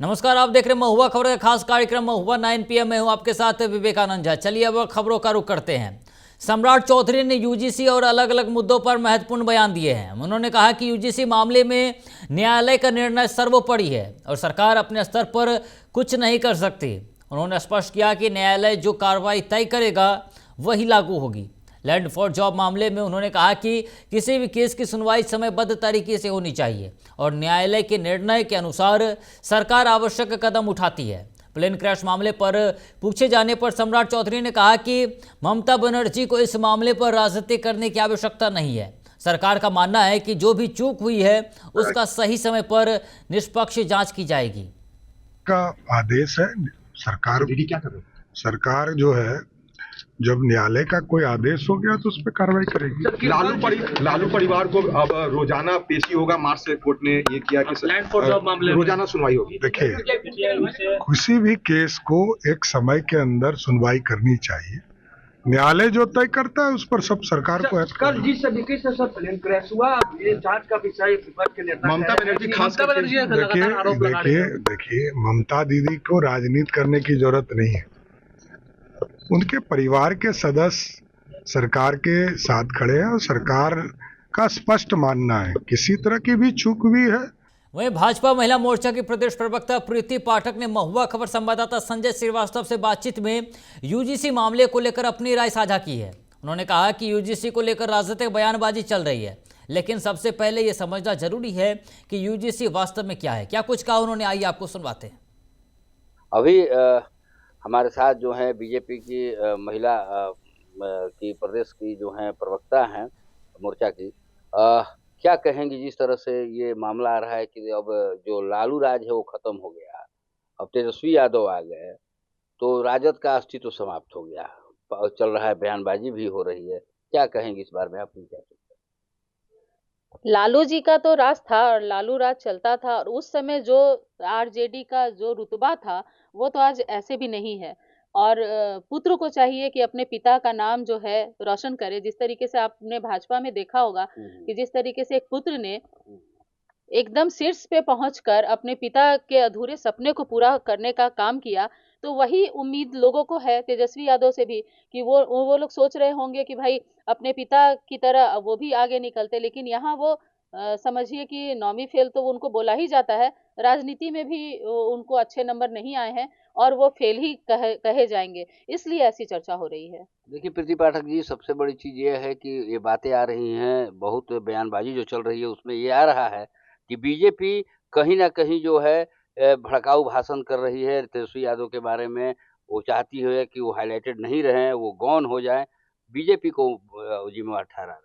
नमस्कार, आप देख रहे हैं महुआ खबर का खास कार्यक्रम महुआ 9 PM में हूं आपके साथ विवेकानंद झा। चलिए अब खबरों का रुख करते हैं। सम्राट चौधरी ने यूजीसी और अलग अलग मुद्दों पर महत्वपूर्ण बयान दिए हैं। उन्होंने कहा कि यूजीसी मामले में न्यायालय का निर्णय सर्वोपरि है और सरकार अपने स्तर पर कुछ नहीं कर सकती। उन्होंने स्पष्ट किया कि न्यायालय जो कार्रवाई तय करेगा वही लागू होगी। लैंड फॉर जॉब मामले में उन्होंने कहा कि किसी भी केस की सुनवाई समयबद्ध तरीके से होनी चाहिए और न्यायालय के निर्णय के अनुसार सरकार आवश्यक कदम उठाती है। प्लेन क्रैश मामले पर पूछे जाने पर सम्राट चौधरी ने कहा कि ममता बनर्जी को इस मामले पर राजनीति करने की आवश्यकता नहीं है। सरकार का मानना है कि जो भी चूक हुई है उसका सही समय पर निष्पक्ष जांच की जाएगी। का आदेश है। सरकार जो है, जब न्यायालय का कोई आदेश हो गया तो उस पर कार्रवाई करेगी। लालू परिवार को अब रोजाना पेशी होगा। मार्च से कोर्ट ने ये किया कि लैंड फॉर जॉब मामले रोजाना सुनवाई होगी। देखिए, किसी भी केस को एक समय के अंदर सुनवाई करनी चाहिए। न्यायालय जो तय करता है उस पर सब सरकार को है। कल जिस तरीके से सब प्लेन क्रैश हुआ, ये जांच का विषय विपक्ष के नेता ममता बनर्जी खास देखिए, ममता दीदी को राजनीति करने की जरूरत नहीं है। उनके परिवार के सदस्य सरकार के साथ खड़े हैं और सरकार का स्पष्ट मानना है किसी तरह की भी चूक हुई है। वहीं भाजपा महिला मोर्चा की प्रदेश प्रवक्ता प्रीति पाठक ने महुआ खबर संवाददाता संजय श्रीवास्तव से बातचीत में यूजीसी मामले को लेकर अपनी राय साझा की है। उन्होंने कहा कि यूजीसी को लेकर राजनीतिक बयानबाजी चल रही है, लेकिन सबसे पहले ये समझना जरूरी है कि यूजीसी वास्तव में क्या है। क्या कुछ कहा उन्होंने, आइए आपको सुनवाते हैं। अभी हमारे साथ जो है बीजेपी की महिला की प्रदेश की जो है प्रवक्ता हैं मोर्चा की, क्या कहेंगी जिस तरह से ये मामला आ रहा है कि अब जो लालू राज है वो खत्म हो गया, अब तेजस्वी यादव आ गए तो राजद का अस्तित्व समाप्त हो गया, चल रहा है, बयानबाजी भी हो रही है। क्या कहेंगी इस बारे में, आप क्या सोचते हैं? लालू जी का तो राज था और लालू राज चलता था और उस समय जो आरजेडी का जो रुतबा था वो तो आज ऐसे भी नहीं है। और पुत्र को चाहिए कि अपने पिता का नाम जो है रोशन करे। जिस तरीके से आपने भाजपा में देखा होगा कि जिस तरीके से एक पुत्र ने एकदम शीर्ष पे पहुंचकर अपने पिता के अधूरे सपने को पूरा करने का काम किया, तो वही उम्मीद लोगों को है तेजस्वी यादव से भी कि वो लोग सोच रहे होंगे कि भाई अपने पिता की तरह वो भी आगे निकलते। लेकिन यहाँ वो समझिए कि नौवीं फेल तो उनको बोला ही जाता है। राजनीति में भी उनको अच्छे नंबर नहीं आए हैं और वो फेल ही कहे जाएंगे, इसलिए ऐसी चर्चा हो रही है। देखिए प्रीति पाठक जी, सबसे बड़ी चीज ये है कि ये बातें आ रही हैं, बहुत बयानबाजी जो चल रही है उसमें ये आ रहा है कि बीजेपी कहीं ना कहीं जो है भड़काऊ भाषण कर रही है तेजस्वी यादव के बारे में। वो चाहती है कि वो हाईलाइटेड नहीं रहे, वो गौन हो जाए, बीजेपी को जिम्मेवार ठहरा रहे।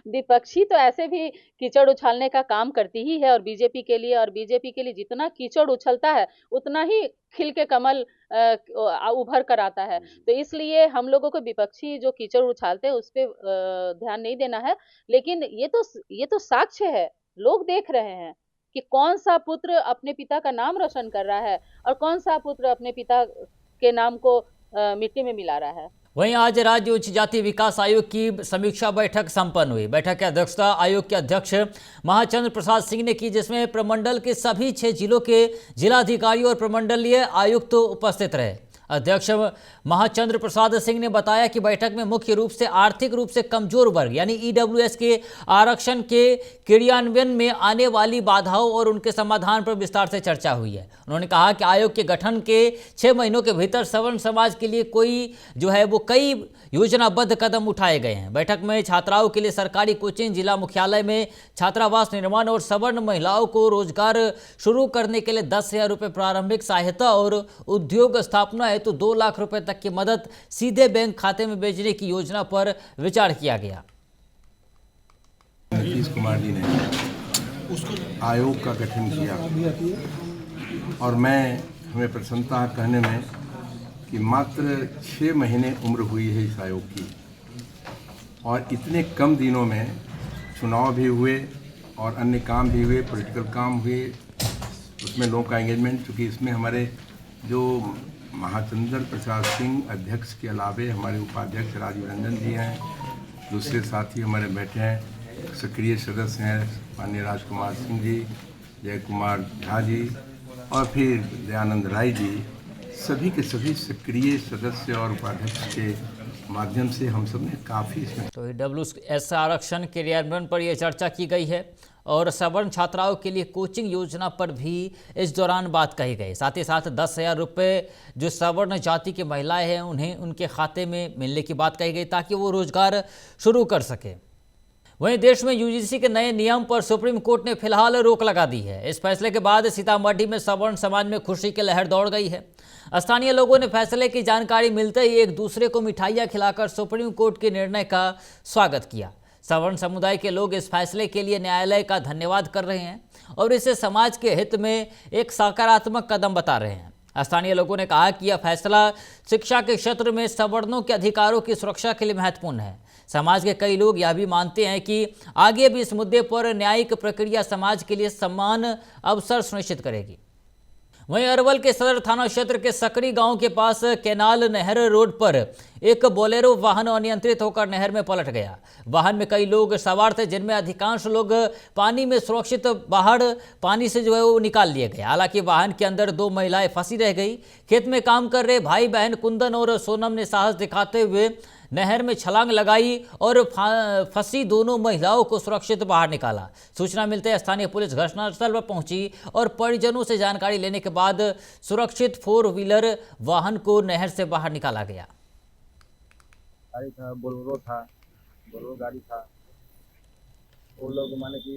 विपक्षी तो ऐसे भी कीचड़ उछालने का काम करती ही है और बीजेपी के लिए जितना कीचड़ उछलता है उतना ही खिल के कमल उभर कर आता है। तो इसलिए हम लोगों को विपक्षी जो कीचड़ उछालते हैं उस पे ध्यान नहीं देना है। लेकिन ये तो साक्ष्य है, लोग देख रहे हैं कि कौन सा पुत्र अपने पिता का नाम रोशन कर रहा है और कौन सा पुत्र अपने पिता के नाम को मिट्टी में मिला रहा है। वहीं आज राज्य उच्च जाति विकास आयोग की समीक्षा बैठक संपन्न हुई। बैठक की अध्यक्षता आयोग के अध्यक्ष महाचंद्र प्रसाद सिंह ने की, जिसमें प्रमंडल के सभी 6 जिलों के जिलाधिकारी और प्रमंडलीय आयुक्त तो उपस्थित रहे। अध्यक्ष महाचंद्र प्रसाद सिंह ने बताया कि बैठक में मुख्य रूप से आर्थिक रूप से कमजोर वर्ग यानी ईडब्ल्यूएस के आरक्षण के क्रियान्वयन में आने वाली बाधाओं और उनके समाधान पर विस्तार से चर्चा हुई है। उन्होंने कहा कि आयोग के गठन के 6 महीनों के भीतर सवर्ण समाज के लिए कई योजनाबद्ध कदम उठाए गए हैं। बैठक में छात्राओं के लिए सरकारी कोचिंग, जिला मुख्यालय में छात्रावास निर्माण और सवर्ण महिलाओं को रोजगार शुरू करने के लिए 10,000 रुपये प्रारंभिक सहायता और उद्योग स्थापना तो 2 लाख रुपए तक की मदद सीधे बैंक खाते में भेजने की योजना पर विचार किया गया। नीतीश कुमार जी ने आयोग का गठन किया और हमें प्रसन्नता है कहने में कि मात्र 6 महीने उम्र हुई है इस आयोग की और इतने कम दिनों में चुनाव भी हुए और अन्य काम भी हुए, पॉलिटिकल काम हुए, उसमें लोगों का एंगेजमेंट। चूँकि इसमें हमारे जो महाचंद्र प्रसाद सिंह अध्यक्ष के अलावे हमारे उपाध्यक्ष राजीव रंजन जी हैं, दूसरे साथी हमारे बैठे हैं, सक्रिय सदस्य हैं माननीय राजकुमार सिंह जी, जय कुमार झा जी, और फिर दयानंद राय जी, सभी के सभी सक्रिय सदस्य और उपाध्यक्ष के माध्यम से हम सब ने काफ़ी इसमें। तो ईडब्ल्यूएस आरक्षण क्रियान्वयन पर यह चर्चा की गई है और सवर्ण छात्राओं के लिए कोचिंग योजना पर भी इस दौरान बात कही गई। साथ ही साथ 10,000 रुपये जो सवर्ण जाति की महिलाएं हैं उन्हें उनके खाते में मिलने की बात कही गई ताकि वो रोजगार शुरू कर सके। वहीं देश में यूजीसी के नए नियम पर सुप्रीम कोर्ट ने फिलहाल रोक लगा दी है। इस फैसले के बाद सीतामढ़ी में सवर्ण समाज में खुशी की लहर दौड़ गई है। स्थानीय लोगों ने फैसले की जानकारी मिलते ही एक दूसरे को मिठाइयां खिलाकर सुप्रीम कोर्ट के निर्णय का स्वागत किया। सवर्ण समुदाय के लोग इस फैसले के लिए न्यायालय का धन्यवाद कर रहे हैं और इसे समाज के हित में एक सकारात्मक कदम बता रहे हैं। स्थानीय लोगों ने कहा कि यह फैसला शिक्षा के क्षेत्र में सवर्णों के अधिकारों की सुरक्षा के लिए महत्वपूर्ण है। समाज के कई लोग यह भी मानते हैं कि आगे भी इस मुद्दे पर न्यायिक प्रक्रिया समाज के लिए समान अवसर सुनिश्चित करेगी। वहीं अरवल के सदर थाना क्षेत्र के सकरी गांव के पास केनाल नहर रोड पर एक बोलेरो वाहन अनियंत्रित होकर नहर में पलट गया। वाहन में कई लोग सवार थे जिनमें अधिकांश लोग पानी में सुरक्षित बाहर पानी से वो निकाल लिए गए। हालांकि वाहन के अंदर 2 महिलाएं फंसी रह गई। खेत में काम कर रहे भाई बहन कुंदन और सोनम ने साहस दिखाते हुए नहर में छलांग लगाई और फंसी दोनों महिलाओं को सुरक्षित बाहर निकाला। सूचना मिलते ही स्थानीय पुलिस घटनास्थल पर पहुंची और परिजनों से जानकारी लेने के बाद सुरक्षित 4 व्हीलर वाहन को नहर से बाहर निकाला गया। गाड़ी था, बोलेरो गाड़ी था। वो लोग माने कि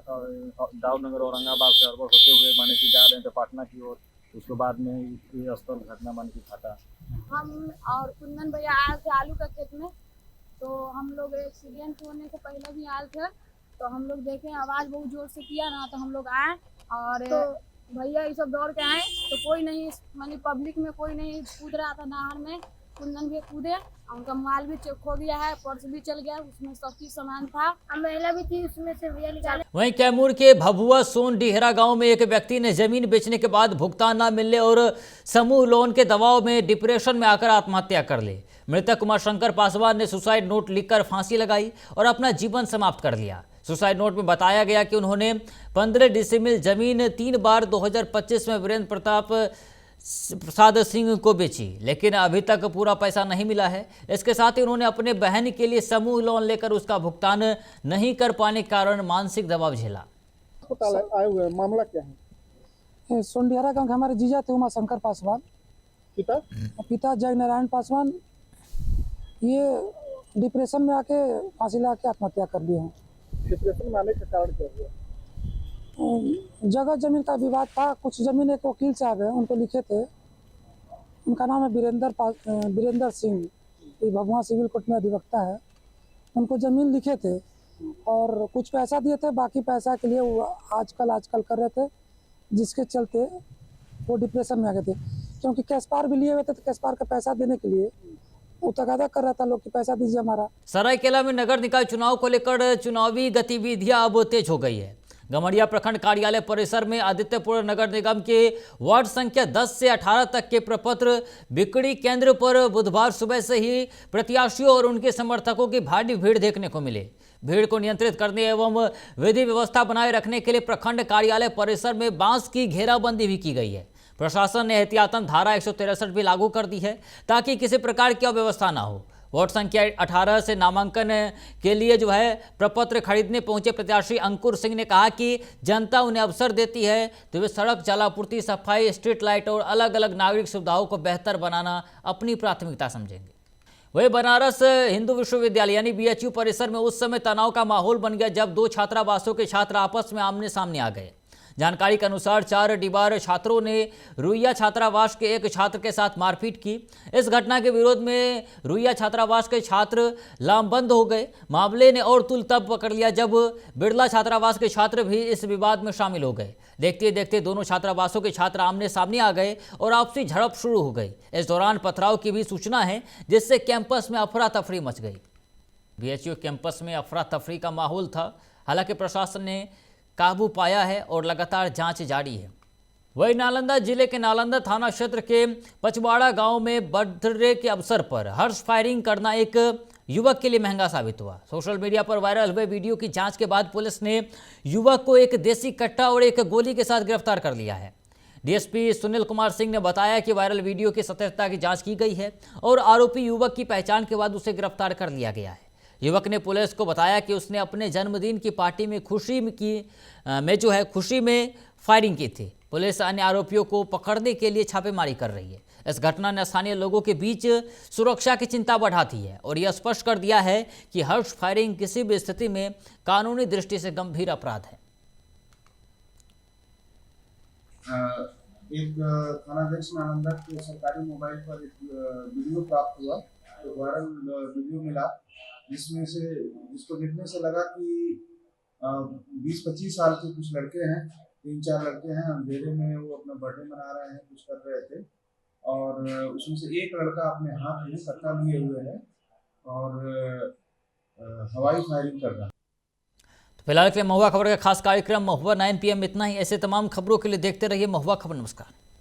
दाऊदनगर औरंगाबाद से अरवल होते हुए माने कि जा रहे थे पटना की ओर। उसके बाद में ये स्थल घटना माने कि घटा। हम और कुंदन भैया आए थे आलू का खेत में, तो हम लोग एक्सीडेंट होने से पहले भी आए थे। तो हम लोग देखे आवाज़ बहुत जोर से किया ना, तो हम लोग आए और तो भैया ये सब दौड़ के आए तो कोई नहीं, मानी पब्लिक में कोई नहीं कूद रहा था नहर में। कुंदन भी कूदे, उनका मोबाइल भी खो गया है, पर्स भी चल गया, उसमें सब चीज सामान था, महिला भी थी उसमें से भैया निकाले। वहीं कैमूर के भभुआ सोन डिहरा गांव में एक व्यक्ति ने जमीन बेचने के बाद भुगतान न मिलने और समूह लोन के दबाव में डिप्रेशन में आकर आत्महत्या कर ली। मृतक कुमार शंकर पासवान ने सुसाइड नोट लिखकर फांसी लगाई और अपना जीवन समाप्त कर लिया। सुसाइड नोट में बताया गया कि उन्होंने 15 डिसमिल जमीन 3 बार 2025 में वीरेंद्र प्रसाद सिंह को बेची, लेकिन अभी तक पूरा पैसा नहीं मिला है। इसके साथ ही उन्होंने अपने बहन के लिए समूह लोन लेकर उसका भुगतान नहीं कर पाने के कारण मानसिक दबाव झेला। आए हुए मामला क्या है? सोनडिहरा गांव के हमारे जीजा थे उमा शंकर पासवान, पिता जय नारायण पासवान। ये डिप्रेशन में आके फांसी लगा के आत्महत्या कर लिए हैं। डिप्रेशन में आने का कारण क्या हुआ? जगह जमीन का विवाद था। कुछ जमीन एक वकील साहब है उनको लिखे थे, उनका नाम है वीरेंद्र सिंह, ये भभुआ सिविल कोर्ट में अधिवक्ता है। उनको जमीन लिखे थे और कुछ पैसा दिए थे, बाकी पैसा के लिए वो आजकल कर रहे थे, जिसके चलते वो डिप्रेशन में आ गए थे। क्योंकि कैश पार भी लिए हुए थे, तो कैश पार का पैसा देने के लिए वो तगादा कर रहा था लोग कि पैसा दीजिए हमारा। सरायकेला में नगर निकाय चुनाव को लेकर चुनावी गतिविधियां अब तेज हो गई है। गमड़िया प्रखंड कार्यालय परिसर में आदित्यपुर नगर निगम के वार्ड संख्या 10 से 18 तक के प्रपत्र बिक्री केंद्र पर बुधवार सुबह से ही प्रत्याशियों और उनके समर्थकों की भारी भीड़ देखने को मिली। भीड़ को नियंत्रित करने एवं विधि व्यवस्था बनाए रखने के लिए प्रखंड कार्यालय परिसर में बांस की घेराबंदी भी की गई है। प्रशासन ने एहतियातन धारा 163 भी लागू कर दी है ताकि किसी प्रकार की अव्यवस्था ना हो। वार्ड संख्या 18 से नामांकन के लिए प्रपत्र खरीदने पहुंचे प्रत्याशी अंकुर सिंह ने कहा कि जनता उन्हें अवसर देती है तो वे सड़क, जलापूर्ति, सफाई, स्ट्रीट लाइट और अलग अलग नागरिक सुविधाओं को बेहतर बनाना अपनी प्राथमिकता समझेंगे। वही बनारस हिंदू विश्वविद्यालय यानी BHU परिसर में उस समय तनाव का माहौल बन गया जब 2 छात्रावासों के छात्र आपस में आमने सामने आ गए। जानकारी के अनुसार 4 डिबार छात्रों ने रुइया छात्रावास के एक छात्र के साथ मारपीट की। इस घटना के विरोध में रुइया छात्रावास के छात्र लामबंद हो गए। मामले ने और तुल तब पकड़ लिया जब बिरला छात्रावास के छात्र भी इस विवाद में शामिल हो गए। देखते देखते दोनों छात्रावासों के छात्र आमने सामने आ गए और आपसी झड़प शुरू हो गई। इस दौरान पथराव की भी सूचना है जिससे कैंपस में अफरा तफरी मच गई। BHU कैंपस में अफरा तफरी का माहौल था। हालांकि प्रशासन ने काबू पाया है और लगातार जांच जारी है। वही नालंदा जिले के नालंदा थाना क्षेत्र के पचवाड़ा गांव में बर्थडे के अवसर पर हर्ष फायरिंग करना एक युवक के लिए महंगा साबित हुआ। सोशल मीडिया पर वायरल हुए वीडियो की जांच के बाद पुलिस ने युवक को एक देसी कट्टा और एक गोली के साथ गिरफ्तार कर लिया है। डीएसपी सुनील कुमार सिंह ने बताया कि वायरल वीडियो की सत्यता की जांच की गई है और आरोपी युवक की पहचान के बाद उसे गिरफ्तार कर लिया गया है। युवक ने पुलिस को बताया कि उसने अपने जन्मदिन की पार्टी में खुशी में फायरिंग की थी। पुलिस अन्य आरोपियों को पकड़ने के लिए छापेमारी कर रही है। इस घटना ने स्थानीय लोगों के बीच सुरक्षा की चिंता बढ़ा दी है और यह स्पष्ट कर दिया है कि हर्ष फायरिंग किसी भी स्थिति में कानूनी दृष्टि से गंभीर अपराध है। एक थानाध्यक्ष नालंदा के सरकारी मोबाइल पर एक वीडियो प्राप्त हुआ, तो वायरल वीडियो मिला, जिसको देखने से लगा कि 20-25 साल के कुछ लड़के हैं, 3-4 लड़के हैं, अंधेरे में वो अपना बर्थडे मना रहे हैं, कुछ कर रहे थे और उसमें से एक लड़का अपने हाथ में कट्टा लिए हुए है और हवाई फायरिंग कर रहा है। फिलहाल के लिए महुआ खबर का खास कार्यक्रम महुआ 9 PM इतना ही। ऐसे तमाम खबरों के लिए देखते रहिए महुआ खबर। नमस्कार।